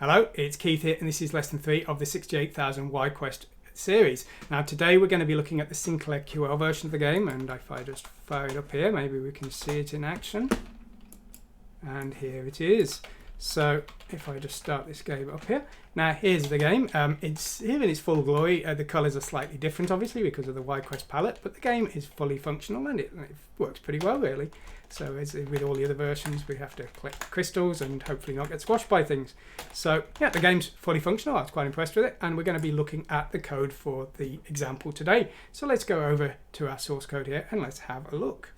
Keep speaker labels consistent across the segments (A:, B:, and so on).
A: Hello, it's Keith here, and this is lesson 3 of the 68,000 YQuest series. Now today we're going to be looking at the Sinclair QL version of the game, and if I just fire it up here, maybe we can see it in action. And here it is. So if I just start this game up here. Now here's the game. It's here in its full glory. The colours are slightly different obviously because of the YQuest palette, but the game is fully functional and it works pretty well really. So as with all the other versions, we have to collect crystals and hopefully not get squashed by things. So yeah, the game's fully functional. I was quite impressed with it, and we're going to be looking at the code for the example today. So let's go over to our source code here and let's have a look.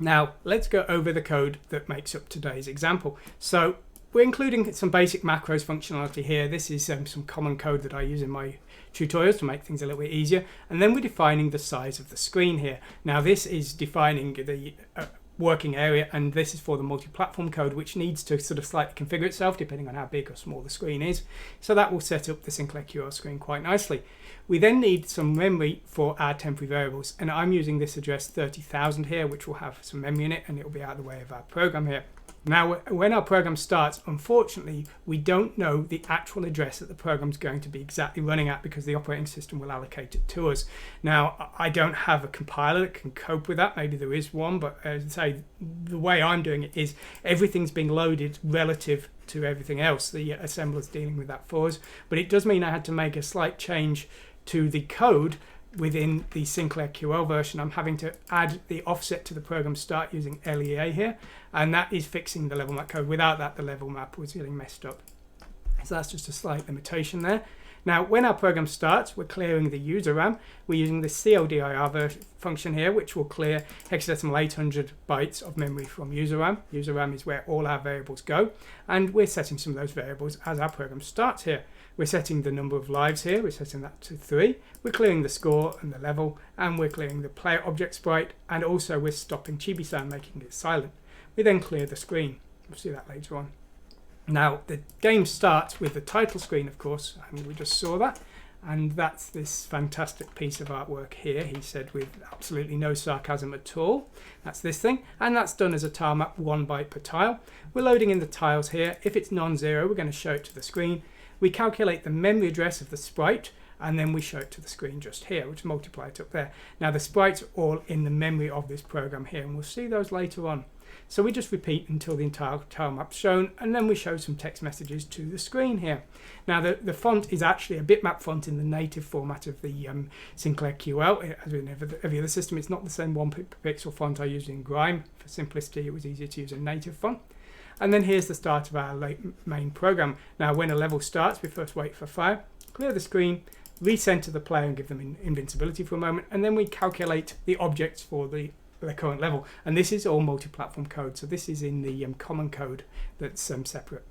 A: Now let's go over the code that makes up today's example. So we're including some basic macros functionality here. This is some common code that I use in my tutorials to make things a little bit easier. And then we're defining the size of the screen here. Now this is defining the working area, and this is for the multi-platform code, which needs to sort of slightly configure itself depending on how big or small the screen is. So that will set up the Sinclair QL screen quite nicely. We then need some memory for our temporary variables, and I'm using this address 30,000 here, which will have some memory in it, and it will be out of the way of our program here. Now, when our program starts, unfortunately, we don't know the actual address that the program's going to be exactly running at because the operating system will allocate it to us. Now, I don't have a compiler that can cope with that. Maybe there is one, but as I say, the way I'm doing it is everything's being loaded relative to everything else. The assembler's dealing with that for us, but it does mean I had to make a slight change to the code within the Sinclair QL version. I'm having to add the offset to the program start using LEA here, and that is fixing the level map code. Without that, the level map was getting messed up. So that's just a slight limitation there. Now, when our program starts, we're clearing the user RAM. We're using the CLDIR function here, which will clear hexadecimal 800 bytes of memory from user RAM. User RAM is where all our variables go, and we're setting some of those variables as our program starts here. We're setting the number of lives here, we're setting that to 3. We're clearing the score and the level, and we're clearing the player object sprite, and also we're stopping chibi sound, making it silent. We then clear the screen. We'll see that later on. Now, the game starts with the title screen, of course, and we just saw that. And that's this fantastic piece of artwork here, he said with absolutely no sarcasm at all. That's this thing, and that's done as a tile map, 1 byte per tile. We're loading in the tiles here. If it's non-zero, we're going to show it to the screen. We calculate the memory address of the sprite, and then we show it to the screen just here, which multiply it up there. Now the sprites are all in the memory of this program here, and we'll see those later on. So we just repeat until the entire tile map's shown, and then we show some text messages to the screen here. Now the font is actually a bitmap font in the native format of the Sinclair QL. As in every other system, it's not the same 1 pixel font I used in Grime. For simplicity, it was easier to use a native font. And then here's the start of our main program. Now when a level starts, we first wait for fire, clear the screen, recenter the player and give them invincibility for a moment, and then we calculate the objects for the current level. And this is all multi-platform code, so this is in the common code that's separate.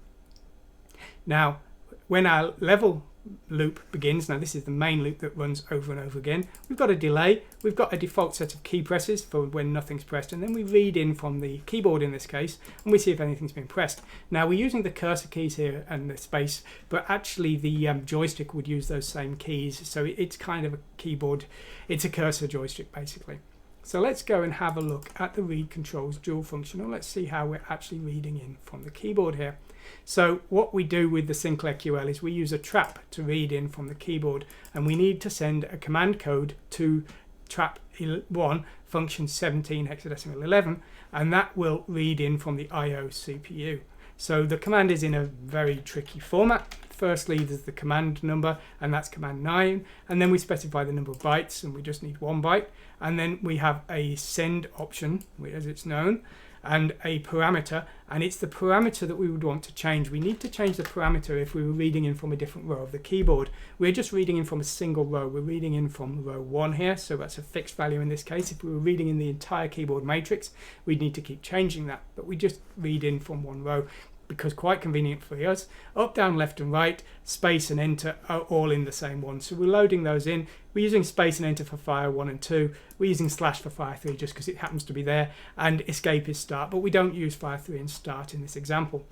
A: Now when our level loop begins, now this is the main loop that runs over and over again, we've got a delay, we've got a default set of key presses for when nothing's pressed, and then we read in from the keyboard in this case and we see if anything's been pressed. Now we're using the cursor keys here and the space, but actually the joystick would use those same keys, so it's kind of a keyboard, it's a cursor joystick basically. So let's go and have a look at the read controls dual function, and let's see how we're actually reading in from the keyboard here. So what we do with the Sinclair QL is we use a trap to read in from the keyboard, and we need to send a command code to trap1 function 17 hexadecimal 11, and that will read in from the IO CPU. So the command is in a very tricky format. Firstly, there's the command number, and that's command 9, and then we specify the number of bytes, and we just need 1 byte, and then we have a send option, as it's known, and a parameter, and it's the parameter that we would want to change. We need to change the parameter if we were reading in from a different row of the keyboard. We're just reading in from a single row. We're reading in from row 1 here, so that's a fixed value in this case. If we were reading in the entire keyboard matrix, we'd need to keep changing that, but we just read in from 1 row, because quite convenient for us. Up, down, left and right, space and enter are all in the same one. So we're loading those in. We're using space and enter for fire 1 and 2. We're using slash for fire 3 just because it happens to be there. And escape is start, but we don't use fire 3 and start in this example.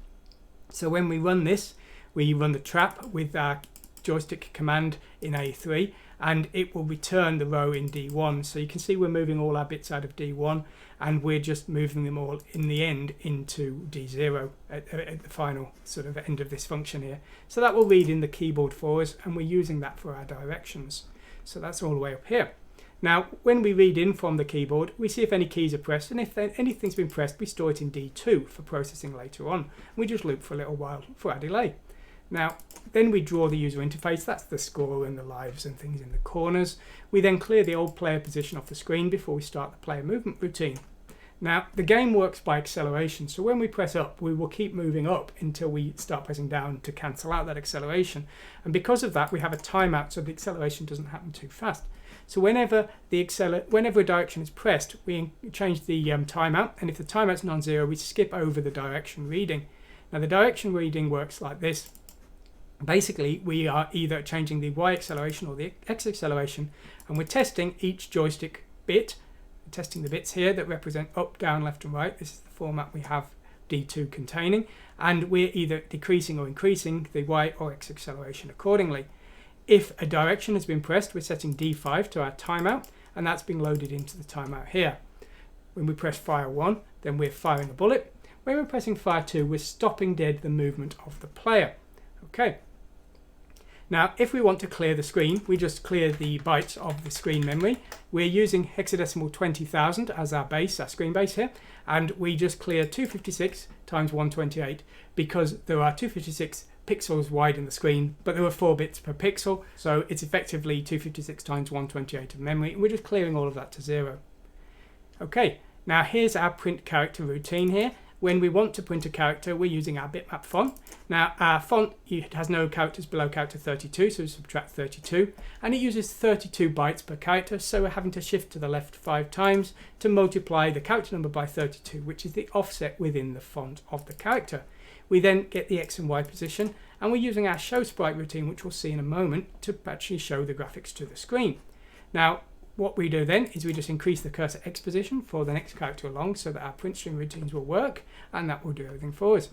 A: So when we run this, we run the trap with our joystick command in A3, and it will return the row in D1. So you can see we're moving all our bits out of D1, and we're just moving them all in the end into D0 at the final sort of end of this function here. So that will read in the keyboard for us, and we're using that for our directions. So that's all the way up here. Now, when we read in from the keyboard, we see if any keys are pressed, and if anything's been pressed, we store it in D2 for processing later on. We just loop for a little while for our delay. Now, then we draw the user interface. That's the score and the lives and things in the corners. We then clear the old player position off the screen before we start the player movement routine. Now, the game works by acceleration, so when we press up, we will keep moving up until we start pressing down to cancel out that acceleration. And because of that, we have a timeout so the acceleration doesn't happen too fast. So whenever a direction is pressed, we change the timeout, and if the timeout's non-zero, we skip over the direction reading. Now, the direction reading works like this. Basically, we are either changing the Y acceleration or the X acceleration, and we're testing each joystick bit. We're testing the bits here that represent up, down, left, and right. This is the format we have D2 containing, and we're either decreasing or increasing the Y or X acceleration accordingly. If a direction has been pressed, we're setting D5 to our timeout, and that's being loaded into the timeout here. When we press fire 1, then we're firing a bullet. When we're pressing fire 2, we're stopping dead the movement of the player. Okay. Now, if we want to clear the screen, we just clear the bytes of the screen memory. We're using hexadecimal 20,000 as our base, our screen base here, and we just clear 256 times 128 because there are 256 pixels wide in the screen, but there were 4 bits per pixel, so it's effectively 256 times 128 of memory, and we're just clearing all of that to 0. Okay, now here's our print character routine here. When we want to print a character, we're using our bitmap font. Now, our font, it has no characters below character 32, so we subtract 32, and it uses 32 bytes per character, so we're having to shift to the left 5 times to multiply the character number by 32, which is the offset within the font of the character. We then get the X and Y position, and we're using our show sprite routine, which we'll see in a moment, to actually show the graphics to the screen. Now, what we do then is we just increase the cursor X position for the next character along so that our print string routines will work, and that will do everything for us.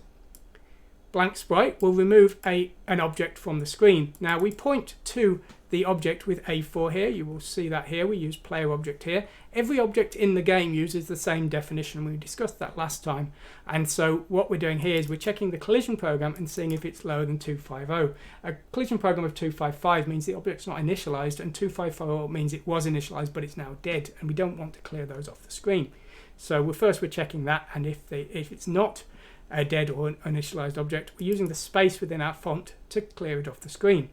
A: Blank sprite will remove an object from the screen. Now we point to the object with A4 here. You will see that here. We use player object here. Every object in the game uses the same definition. We discussed that last time. And so what we're doing here is we're checking the collision program and seeing if it's lower than 250. A collision program of 255 means the object's not initialized, and 254 means it was initialized but it's now dead, and we don't want to clear those off the screen. So we're checking that, and if it's not a dead or an initialized object, we're using the space within our font to clear it off the screen.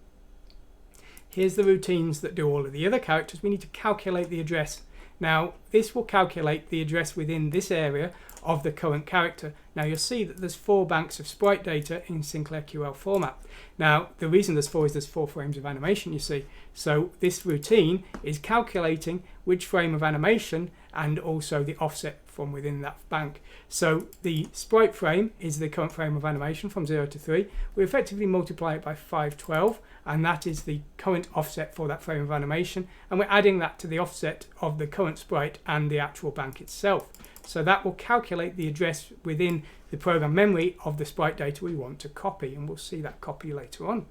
A: Here's the routines that do all of the other characters. We need to calculate the address. Now, this will calculate the address within this area of the current character. Now, you'll see that there's 4 banks of sprite data in Sinclair QL format. Now, the reason there's 4 is there's 4 frames of animation, you see. So this routine is calculating which frame of animation and also the offset from within that bank. So the sprite frame is the current frame of animation from 0 to 3. We effectively multiply it by 512, and that is the current offset for that frame of animation, and we're adding that to the offset of the current sprite and the actual bank itself. So that will calculate the address within the program memory of the sprite data we want to copy, and we'll see that copy later on.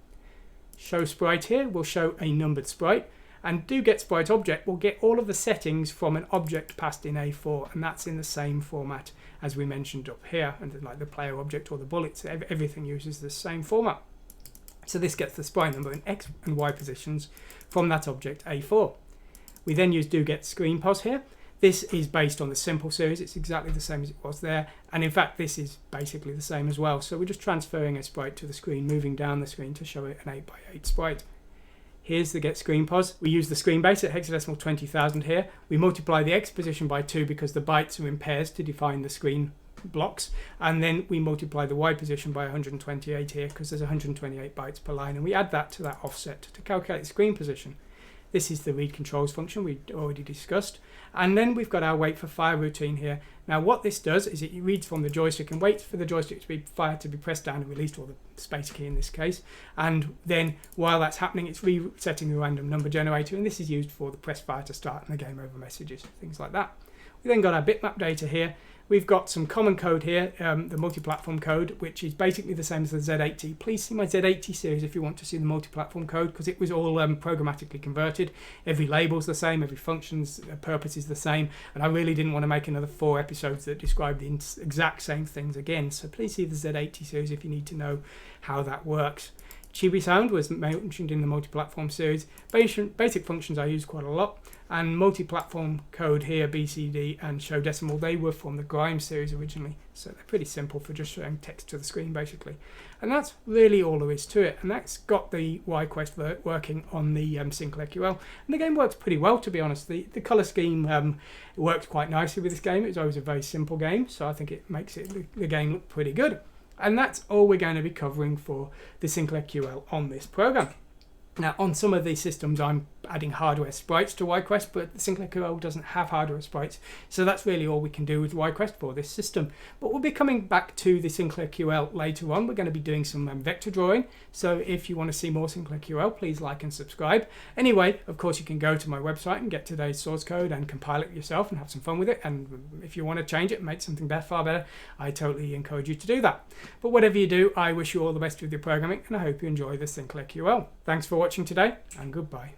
A: Show sprite here will show a numbered sprite, and doGetSprite object will get all of the settings from an object passed in A4, and that's in the same format as we mentioned up here, and like the player object or the bullets, everything uses the same format. So this gets the sprite number in X and Y positions from that object A4. We then use doGetScreenPos here. This is based on the simple series. It's exactly the same as it was there, and in fact this is basically the same as well. So we're just transferring a sprite to the screen, moving down the screen to show it an 8x8 sprite. Here's the getScreenPos. We use the screen base at hexadecimal 20,000 here. We multiply the X position by 2 because the bytes are in pairs to define the screen blocks, and then we multiply the Y position by 128 here because there's 128 bytes per line, and we add that to that offset to calculate the screen position. This is the read controls function we already discussed, and then we've got our wait for fire routine here. Now what this does is it reads from the joystick and waits for the joystick to be fired to be pressed down and released, or the space key in this case, and then while that's happening it's resetting the random number generator, and this is used for the press fire to start and the game over messages, things like that. We then got our bitmap data here. we've got some common code here, the multi-platform code, which is basically the same as the Z80. Please see my Z80 series if you want to see the multi-platform code, because it was all programmatically converted. Every label's the same, every function's purpose is the same, and I really didn't want to make another 4 episodes that describe the exact same things again. So please see the Z80 series if you need to know how that works. Chibi sound was mentioned in the multi-platform series. Basic functions I use quite a lot, and multi-platform code here, BCD and show decimal, they were from the Grimes series originally, so they're pretty simple for just showing text to the screen basically. And that's really all there is to it, and that's got the YQuest working on the Sinclair QL, and the game works pretty well, to be honest. The colour scheme worked quite nicely with this game. It was always a very simple game, so I think it makes the game look pretty good. And that's all we're going to be covering for the Sinclair QL on this program. Now, on some of these systems, I'm adding hardware sprites to YQuest, but the Sinclair QL doesn't have hardware sprites, so that's really all we can do with YQuest for this system. But we'll be coming back to the Sinclair QL later on. We're going to be doing some vector drawing, so if you want to see more Sinclair QL, please like and subscribe. Anyway, of course, you can go to my website and get today's source code and compile it yourself and have some fun with it, and if you want to change it and make something far better, I totally encourage you to do that. But whatever you do, I wish you all the best with your programming, and I hope you enjoy the Sinclair QL. Thanks for watching today, and goodbye.